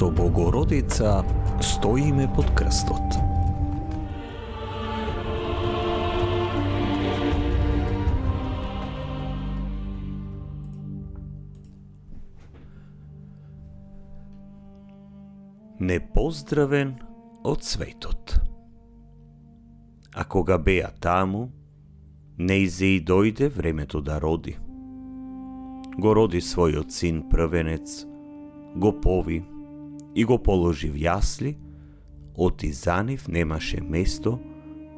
Со Богородица стоиме под крстот. Непоздравен од светот. А кога беа таму, неизе и дојде времето да роди. Го роди својот син првенец, го пови и го положи в јасли, оти за нив немаше место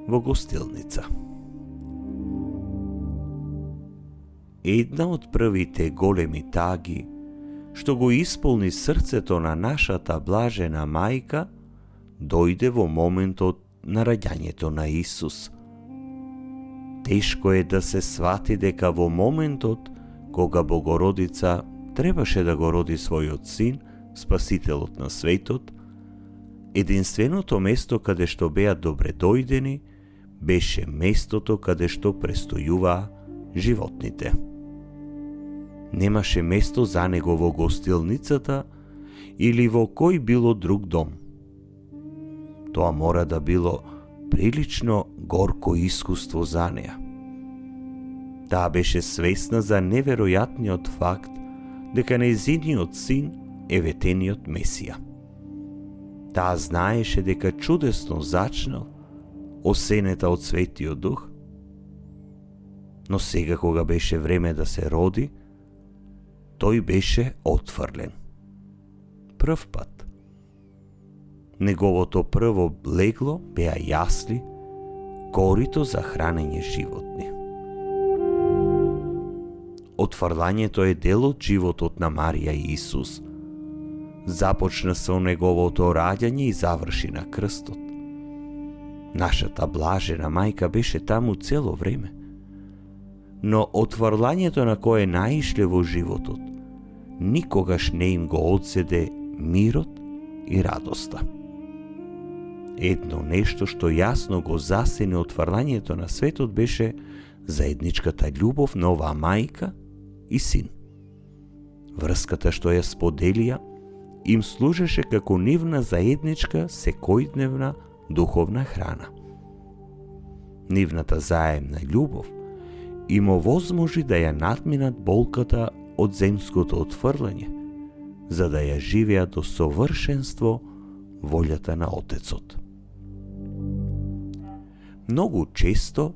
во гостилница. Една од првите големи таги што го исполни срцето на нашата блажена мајка, дојде во моментот на раѓањето на Исус. Тешко е да се свати дека во моментот кога Богородица требаше да го роди својот син, Спасителот на светот, единственото место каде што беа добре дојдени беше местото каде што престојуваа животните. Немаше место за него во гостилницата или во кој било друг дом. Тоа мора да било прилично горко искуство за неа. Таа беше свесна за неверојатниот факт дека нејзиниот син е ветениот Месија. Таа знаеше дека чудесно зачнал, осенета од Светиот Дух, но сега кога беше време да се роди, тој беше отфрлен. Прв пат. Неговото прво легло беа јасли, корито за хранење животни. Отфрлањето е дел од животот на Марија и Исус. Започна со неговото раѓање и заврши на крстот. Нашата блажена мајка беше таму цело време. Но отфрлањето на кое наишле во животот, никогаш не им го одседе мирот и радоста. Едно нешто што јасно го засени отфрлањето на светот беше заедничката љубов на оваа мајка и син. Врската што ја споделија им служеше како нивна заедничка секојдневна духовна храна. Нивната заемна љубов им овозможи да ја надминат болката од земското отфрлање, за да ја живеат до совршенство волјата на Отецот. Многу често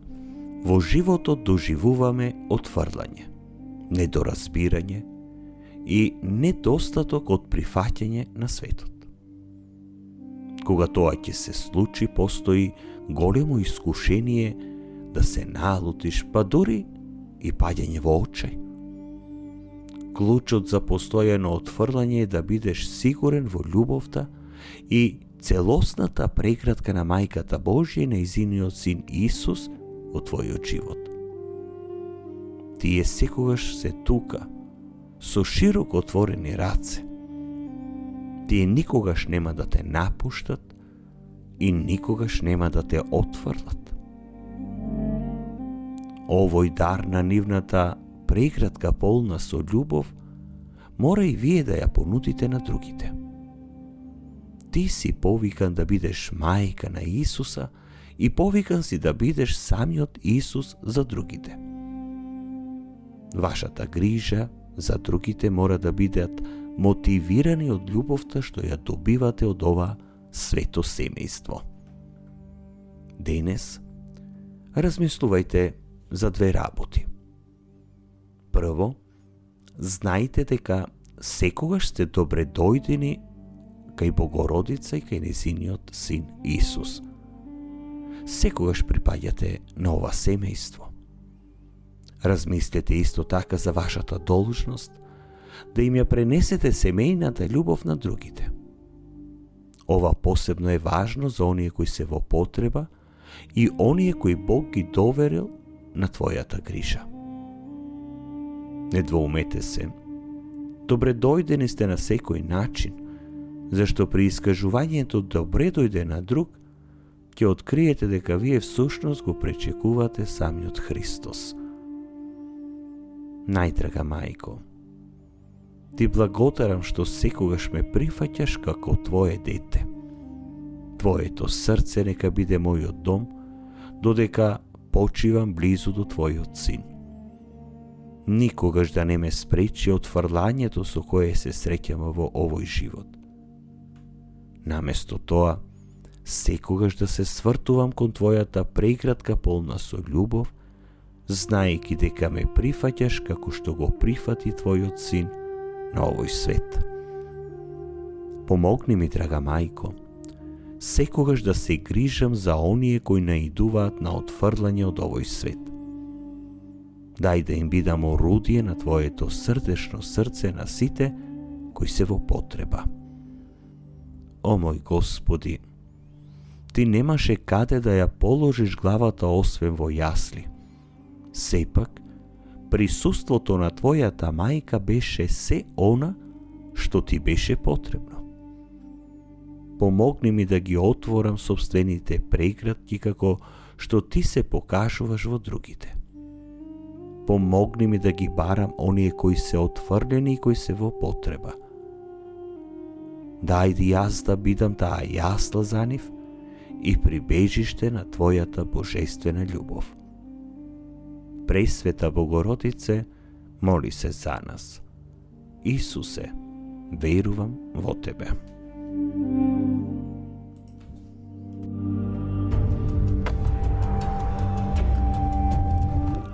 во животот доживуваме отфрлање, недоразбирање и недостаток од прифаќање на светот. Кога тоа ќе се случи, постои големо искушение да се налутиш, па дури и паѓање во очај. Клучот за постојано отфрлање е да бидеш сигурен во љубовта и целосната преградка на Мајката Божја и нејзиниот син Исус во твојот живот. Тие секогаш се тука, со широко отворени раце. Тие никогаш нема да те напуштат и никогаш нема да те отфрлат. Овој дар на нивната преградка полна со љубов мора и вие да ја понудите на другите. Ти си повикан да бидеш мајка на Исуса и повикан си да бидеш самиот Исус за другите. Вашата грижа за другите мора да бидат мотивирани од љубовта што ја добивате од ова свето семејство. Денес размислувајте за две работи. Прво, знајте дека секогаш сте добре дојдени кај Богородица и кај нејзиниот син Исус. Секогаш припаѓате на ова семејство. Размислете исто така за вашата должност да им ја пренесете семејната љубов на другите. Ова посебно е важно за оние кои се во потреба и оние кои Бог ги доверил на твојата грижа. Не двоумете се. Добре дојдени сте на секој начин, зашто при искажувањето добре дојде на друг, ќе откриете дека вие всушност го пречекувате самиот Христос. Најдрага мајко, Ти благодарам што секогаш ме прифаќаш како твое дете. Твоето срце нека биде мојот дом, додека почивам близу до твојот син. Никогаш да не ме спречи од фрлањето со кое се среќам во овој живот. Наместо тоа, секогаш да се свртувам кон твојата преградка полна со љубов, знаејќи дека ме прифаќаш како што го прифати твојот син на овој свет. Помогни ми, драга мајко, секогаш да се грижам за оние кои наидуваат на отфрлање од овој свет. Дај да им бидам орудие на твоето срдечно срце на сите кои се во потреба. О мој Господи, ти немаше каде да ја положиш главата освен во јасли. Сепак, присуството на твојата мајка беше се она што ти беше потребно. Помогни ми да ги отворам собствените преградки како што ти се покажуваш во другите. Помогни ми да ги барам оние кои се отфрлени и кои се во потреба. Дај јас да бидам таа јасла за нив и прибежиште на твојата божествена љубов. Пресвета Богородице, моли се за нас. Исусе, верувам во Тебе.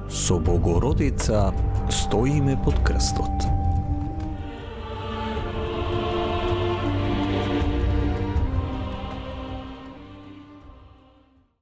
Со Богородица стоиме под крстот.